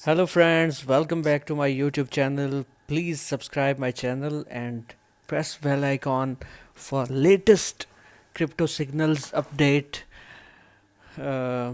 Hello, friends. Welcome back to my YouTube channel. Please subscribe my channel and press bell icon for latest crypto signals update. Uh,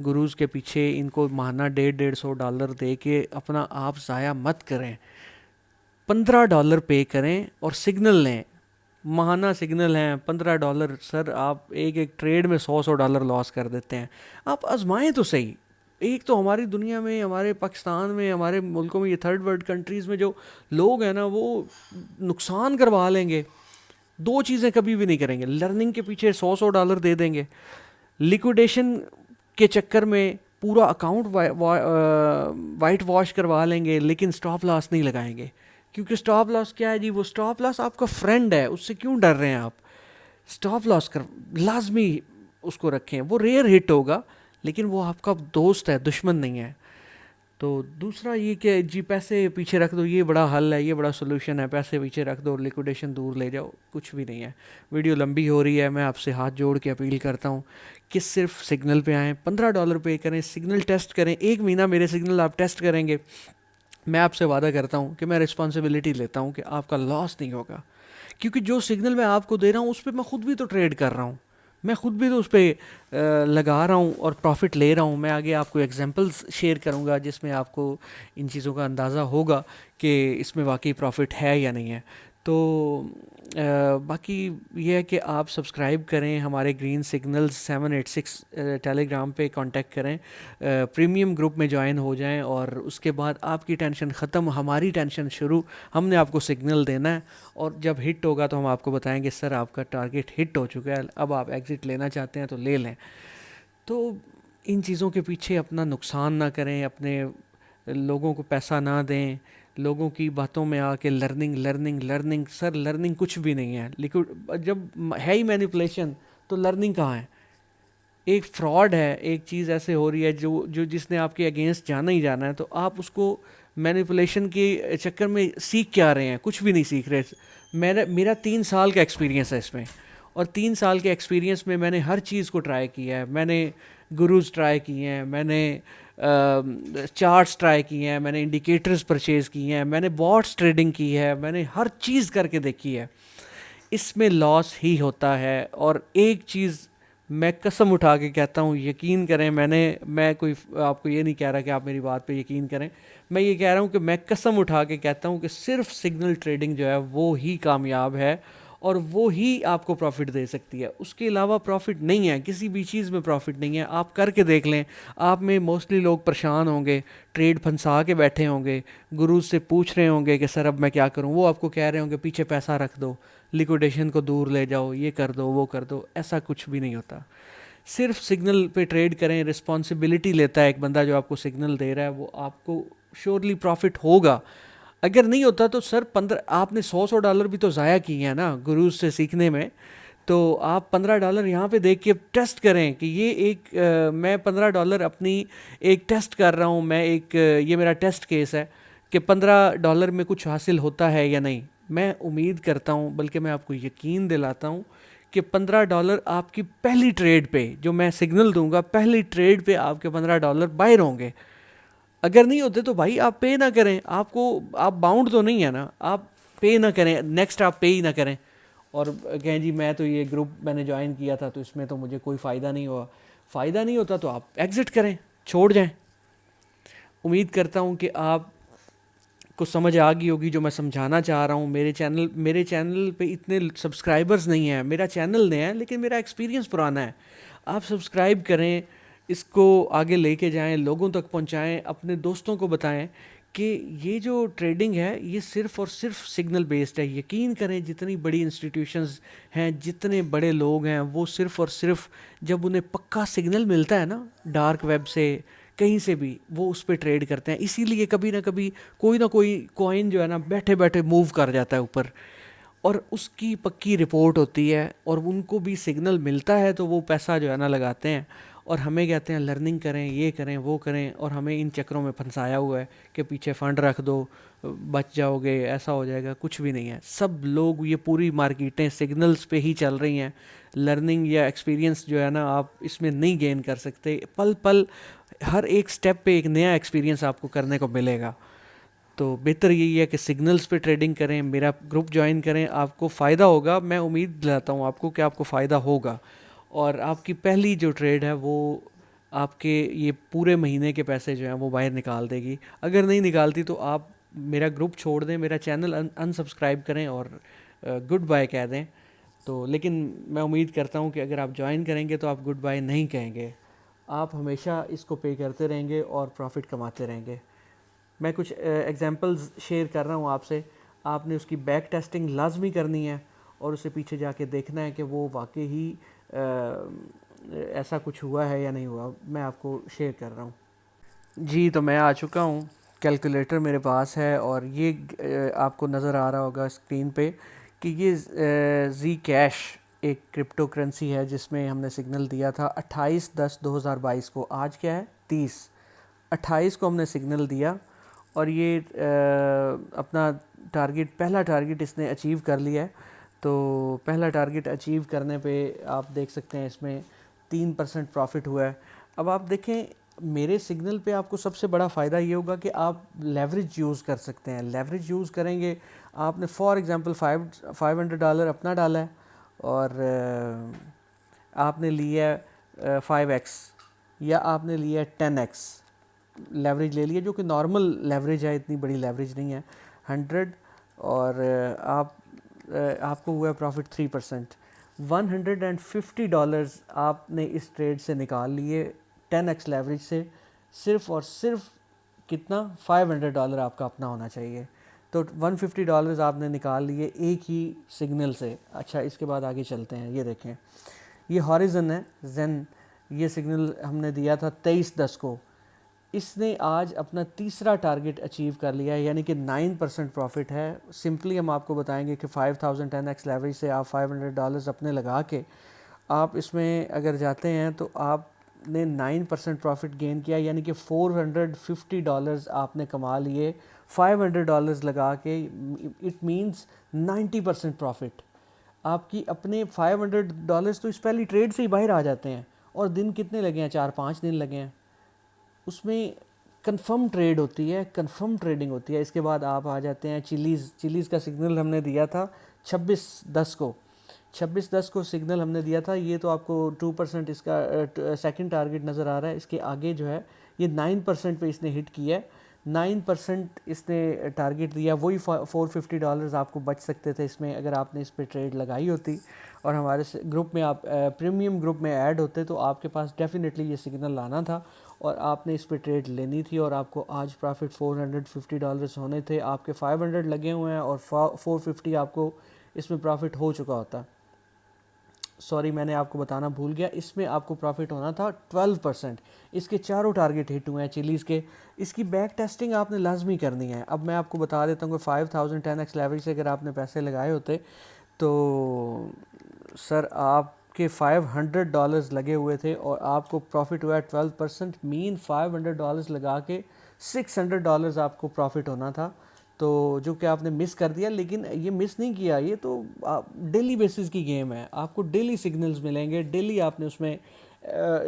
گروز کے پیچھے ان کو ماہانہ $150 دے کے اپنا آپ ضائع مت کریں. $15 پے کریں اور سگنل لیں. ماہانہ سگنل ہیں $15. سر آپ ایک ٹریڈ میں $100 لاس کر دیتے ہیں. آپ آزمائیں تو صحیح. ایک تو ہماری دنیا میں, ہمارے پاکستان میں, ہمارے ملکوں میں, یہ تھرڈ ورلڈ کنٹریز میں جو لوگ ہیں نا وہ نقصان کروا لیں گے. 2 چیزیں کبھی بھی نہیں کریں گے. لرننگ کے پیچھے $100 دے دیں گے, لیکوڈیشن کے چکر میں پورا اکاؤنٹ وائٹ واش کروا لیں گے, لیکن اسٹاپ لاس نہیں لگائیں گے. کیونکہ اسٹاپ لاس کیا ہے جی, وہ اسٹاپ لاس آپ کا فرینڈ ہے, اس سے کیوں ڈر رہے ہیں آپ. اسٹاپ لاس لازمی اس کو رکھیں. وہ ریئر ہٹ ہوگا لیکن وہ آپ کا دوست ہے, دشمن نہیں ہے. تو دوسرا یہ کہ جی پیسے پیچھے رکھ دو, یہ بڑا حل ہے, یہ بڑا سولوشن ہے, پیسے پیچھے رکھ دو, لیکوڈیشن دور لے جاؤ. کچھ بھی نہیں ہے. ویڈیو لمبی ہو رہی ہے, میں آپ سے ہاتھ جوڑ کے اپیل کرتا ہوں کہ صرف سگنل پہ آئیں, $15 پے کریں, سگنل ٹیسٹ کریں. 1 مہینہ میرے سگنل آپ ٹیسٹ کریں گے, میں آپ سے وعدہ کرتا ہوں کہ میں رسپانسبلٹی لیتا ہوں کہ آپ کا لاس نہیں ہوگا. کیونکہ جو سگنل میں آپ کو دے رہا ہوں اس پہ میں خود بھی تو ٹریڈ کر رہا ہوں, میں خود بھی تو اس پہ لگا رہا ہوں اور پروفٹ لے رہا ہوں. میں آگے آپ کو ایگزامپلس شیئر کروں گا جس میں آپ کو ان چیزوں کا اندازہ ہوگا کہ اس میں واقعی پروفٹ ہے یا نہیں ہے. تو باقی یہ ہے کہ آپ سبسکرائب کریں ہمارے گرین سگنلز 786 ٹیلی گرام پہ کانٹیکٹ کریں, پریمیم گروپ میں جوائن ہو جائیں, اور اس کے بعد آپ کی ٹینشن ختم, ہماری ٹینشن شروع. ہم نے آپ کو سگنل دینا ہے اور جب ہٹ ہوگا تو ہم آپ کو بتائیں گے سر آپ کا ٹارگیٹ ہٹ ہو چکا ہے, اب آپ ایگزٹ لینا چاہتے ہیں تو لے لیں. تو ان چیزوں کے پیچھے اپنا نقصان نہ کریں, اپنے لوگوں کو پیسہ نہ دیں, لوگوں کی باتوں میں آ کے لرننگ لرننگ لرننگ. سر لرننگ کچھ بھی نہیں ہے, لیکن جب ہے ہی مینیپولیشن تو لرننگ کہاں ہے. ایک فراڈ ہے, ایک چیز ایسے ہو رہی ہے جو جس نے آپ کے اگینسٹ جانا ہی جانا ہے, تو آپ اس کو مینیپولیشن کے چکر میں سیکھ کیا رہے ہیں, کچھ بھی نہیں سیکھ رہے. میرا 3 سال کا ایکسپیرینس ہے اس میں, اور 3 سال کے ایکسپیرینس میں میں نے ہر چیز کو ٹرائی کیا ہے. میں نے گروز ٹرائی کیے ہیں, میں نے چارٹس ٹرائی کیے ہیں, میں نے انڈیکیٹرز پرچیز کیے ہیں, میں نے باٹس ٹریڈنگ کی ہے, میں نے ہر چیز کر کے دیکھی ہے. اس میں لاس ہی ہوتا ہے. اور ایک چیز میں قسم اٹھا کے کہتا ہوں, یقین کریں, میں کوئی آپ کو یہ نہیں کہہ رہا کہ آپ میری بات پہ یقین کریں, میں یہ کہہ رہا ہوں کہ میں قسم اٹھا کے کہتا ہوں کہ صرف سگنل ٹریڈنگ جو ہے وہ ہی کامیاب ہے, اور وہ ہی آپ کو پروفٹ دے سکتی ہے. اس کے علاوہ پروفٹ نہیں ہے, کسی بھی چیز میں پروفٹ نہیں ہے. آپ کر کے دیکھ لیں, آپ میں موسٹلی لوگ پریشان ہوں گے, ٹریڈ پھنسا کے بیٹھے ہوں گے, گروز سے پوچھ رہے ہوں گے کہ سر اب میں کیا کروں. وہ آپ کو کہہ رہے ہوں گے پیچھے پیسہ رکھ دو, لیکوڈیشن کو دور لے جاؤ, یہ کر دو, وہ کر دو. ایسا کچھ بھی نہیں ہوتا. صرف سگنل پہ ٹریڈ کریں. رسپانسبلٹی لیتا ہے ایک بندہ جو آپ کو سگنل دے رہا ہے, وہ آپ کو شیورلی پروفٹ ہوگا. اگر نہیں ہوتا تو سر آپ نے $100 بھی تو ضائع کیے ہیں نا گروز سے سیکھنے میں. تو آپ $15 یہاں پہ دیکھ کے ٹیسٹ کریں کہ یہ ایک میں $15 اپنی ایک ٹیسٹ کر رہا ہوں. میں یہ میرا ٹیسٹ کیس ہے کہ $15 میں کچھ حاصل ہوتا ہے یا نہیں. میں امید کرتا ہوں, بلکہ میں آپ کو یقین دلاتا ہوں کہ $15 آپ کی پہلی ٹریڈ پہ, جو میں سگنل دوں گا, پہلی ٹریڈ پہ آپ کے $15 باہر ہوں گے. اگر نہیں ہوتے تو بھائی آپ پے نہ کریں. آپ باؤنڈ تو نہیں ہے نا, آپ پے نہ کریں, نیکسٹ آپ پے ہی نہ کریں اور کہیں جی میں تو یہ گروپ میں نے جوائن کیا تھا تو اس میں تو مجھے کوئی فائدہ نہیں ہوا. فائدہ نہیں ہوتا تو آپ ایگزٹ کریں, چھوڑ جائیں. امید کرتا ہوں کہ آپ کو سمجھ آ گئی ہوگی جو میں سمجھانا چاہ رہا ہوں. میرے چینل پہ اتنے سبسکرائبرز نہیں ہیں, میرا چینل نیا ہے لیکن میرا ایکسپیرینس پرانا ہے. آپ سبسکرائب کریں, اس کو آگے لے کے جائیں, لوگوں تک پہنچائیں, اپنے دوستوں کو بتائیں کہ یہ جو ٹریڈنگ ہے یہ صرف اور صرف سگنل بیسڈ ہے. یقین کریں جتنی بڑی انسٹیٹیوشنز ہیں, جتنے بڑے لوگ ہیں, وہ صرف اور صرف جب انہیں پکا سگنل ملتا ہے نا ڈارک ویب سے کہیں سے بھی, وہ اس پہ ٹریڈ کرتے ہیں. اسی لیے کبھی نہ کبھی کوئی نہ کوئی کوائن جو ہے نا بیٹھے بیٹھے موو کر جاتا ہے اوپر, اور اس کی پکی رپورٹ ہوتی ہے, اور ان کو بھی سگنل ملتا ہے تو وہ پیسہ جو ہے نا لگاتے ہیں, اور ہمیں کہتے ہیں لرننگ کریں, یہ کریں, وہ کریں, اور ہمیں ان چکروں میں پھنسایا ہوا ہے کہ پیچھے فنڈ رکھ دو, بچ جاؤ گے, ایسا ہو جائے گا. کچھ بھی نہیں ہے. سب لوگ, یہ پوری مارکیٹیں سگنلز پہ ہی چل رہی ہیں. لرننگ یا ایکسپیرینس جو ہے نا آپ اس میں نہیں گین کر سکتے. پل پل ہر ایک سٹیپ پہ ایک نیا ایکسپیرینس آپ کو کرنے کو ملے گا. تو بہتر یہی ہے کہ سگنلز پہ ٹریڈنگ کریں, میرا گروپ جوائن کریں, آپ کو فائدہ ہوگا. میں امید دلاتا ہوں آپ کو کہ آپ کو فائدہ ہوگا, اور آپ کی پہلی جو ٹریڈ ہے وہ آپ کے یہ پورے مہینے کے پیسے جو ہیں وہ باہر نکال دے گی. اگر نہیں نکالتی تو آپ میرا گروپ چھوڑ دیں, میرا چینل انسبسکرائب کریں اور گڈ بائے کہہ دیں. تو لیکن میں امید کرتا ہوں کہ اگر آپ جوائن کریں گے تو آپ گڈ بائے نہیں کہیں گے, آپ ہمیشہ اس کو پے کرتے رہیں گے اور پروفٹ کماتے رہیں گے. میں کچھ ایگزامپلز شیئر کر رہا ہوں آپ سے. آپ نے اس کی بیک ٹیسٹنگ لازمی کرنی ہے اور اسے پیچھے جا کے دیکھنا ہے کہ وہ واقعی ہی ایسا کچھ ہوا ہے یا نہیں ہوا. میں آپ کو شیئر کر رہا ہوں. جی تو میں آ چکا ہوں, کیلکولیٹر میرے پاس ہے اور یہ آپ کو نظر آ رہا ہوگا اسکرین پہ کہ یہ زی کیش ایک کرپٹو کرنسی ہے جس میں ہم نے سگنل دیا تھا 28/10/2022 کو. آج کیا ہے 30/28 کو ہم نے سگنل دیا اور یہ اپنا ٹارگٹ, پہلا ٹارگٹ اس نے اچیو کر لیا ہے. تو پہلا ٹارگٹ اچیو کرنے پہ آپ دیکھ سکتے ہیں اس میں 3% پروفٹ ہوا ہے. اب آپ دیکھیں میرے سگنل پہ آپ کو سب سے بڑا فائدہ یہ ہوگا کہ آپ لیوریج یوز کر سکتے ہیں. لیوریج یوز کریں گے, آپ نے فار ایگزامپل $500 اپنا ڈالا ہے اور آپ نے لیا ہے 5x یا آپ نے لیا ہے 10x لیوریج لے لیا, جو کہ نارمل لیوریج ہے, اتنی بڑی لیوریج نہیں ہے. 100 اور آپ کو ہوا ہے پروفٹ 3%. $150 آپ نے اس ٹریڈ سے نکال لیے 10x لیوریج سے. صرف اور صرف کتنا $500 آپ کا اپنا ہونا چاہیے. تو $150 آپ نے نکال لیے ایک ہی سگنل سے. اچھا اس کے بعد آگے چلتے ہیں. یہ دیکھیں یہ ہاریزن ہے زین, یہ سگنل ہم نے دیا تھا 23/10 کو. اس نے آج اپنا تیسرا ٹارگٹ اچیو کر لیا ہے یعنی کہ 9% پروفٹ ہے. سمپلی ہم آپ کو بتائیں گے کہ 5000 10x لیوریج سے آپ $500 اپنے لگا کے آپ اس میں اگر جاتے ہیں تو آپ نے 9% پروفٹ گین کیا, یعنی کہ $450 آپ نے کما لیے $500 لگا کے. It means 90% profit. آپ کی اپنے $500 تو اس پہلی ٹریڈ سے ہی باہر آ جاتے ہیں. اور دن کتنے لگے ہیں, 4-5 دن لگے ہیں. اس میں کنفرم ٹریڈ ہوتی ہے, کنفرم ٹریڈنگ ہوتی ہے. اس کے بعد آپ آ جاتے ہیں چیلیز کا سگنل ہم نے دیا تھا 26/10 کو. 26/10 کو سگنل ہم نے دیا تھا. یہ تو آپ کو 2% اس کا سیکنڈ ٹارگٹ نظر آ رہا ہے. اس کے آگے جو ہے یہ 9% پہ اس نے ہٹ کیا ہے. 9% اس نے ٹارگٹ دیا. وہی $450 آپ کو بچ سکتے تھے اس میں اگر آپ نے اس پہ ٹریڈ لگائی ہوتی اور ہمارے گروپ میں آپ پریمیم گروپ میں ایڈ ہوتے تو آپ کے پاس ڈیفینیٹلی یہ سگنل لانا تھا اور آپ نے اس پہ ٹریڈ لینی تھی اور آپ کو آج پروفٹ $450 ہونے تھے. آپ کے 500 لگے ہوئے ہیں اور 450 آپ کو اس میں پروفٹ ہو چکا ہوتا. سوری میں نے آپ کو بتانا بھول گیا, اس میں آپ کو پروفٹ ہونا تھا 12%. اس کے چاروں ٹارگٹ ہٹ ہوئے ہیں چیلیز کے. اس کی بیک ٹیسٹنگ آپ نے لازمی کرنی ہے. اب میں آپ کو بتا دیتا ہوں کہ 5000 10x لیوریج سے اگر آپ نے پیسے لگائے ہوتے تو سر آپ کے $500 لگے ہوئے تھے اور آپ کو پروفٹ ہوا ہے 12%. مین $500 لگا کے $600 آپ کو پروفٹ ہونا تھا. تو جو کہ آپ نے مس کر دیا, لیکن یہ مس نہیں کیا, یہ تو ڈیلی بیسس کی گیم ہے. آپ کو ڈیلی سگنلز ملیں گے, ڈیلی آپ نے اس میں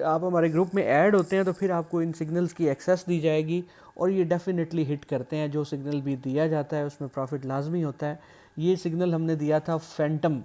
آپ ہمارے گروپ میں ایڈ ہوتے ہیں تو پھر آپ کو ان سگنلز کی ایکسیس دی جائے گی اور یہ ڈیفینیٹلی ہٹ کرتے ہیں. جو سگنل بھی دیا جاتا ہے اس میں پروفٹ لازمی ہوتا ہے. یہ سگنل ہم نے دیا تھا فینٹم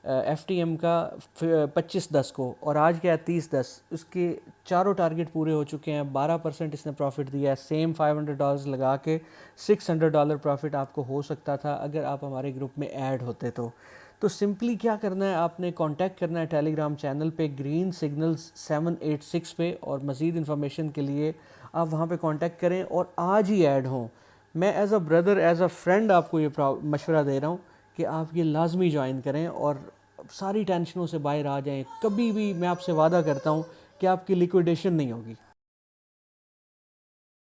FTM کا 25/10 کو اور آج کیا ہے 30/10. اس کے چاروں ٹارگٹ پورے ہو چکے ہیں. 12% اس نے پروفٹ دیا ہے. سیم $500 لگا کے $600 پروفٹ آپ کو ہو سکتا تھا اگر آپ ہمارے گروپ میں ایڈ ہوتے تو سمپلی کیا کرنا ہے, آپ نے کانٹیکٹ کرنا ہے ٹیلی گرام چینل پہ گرین سگنلز 786 پہ, اور مزید انفارمیشن کے لیے آپ وہاں پہ کانٹیکٹ کریں اور آج ہی ایڈ ہوں. میں as a brother as a friend آپ کو یہ مشورہ دے رہا ہوں کہ آپ یہ لازمی جوائن کریں اور ساری ٹینشنوں سے باہر آ جائیں. کبھی بھی میں آپ سے وعدہ کرتا ہوں کہ آپ کی لیکویڈیشن نہیں ہوگی.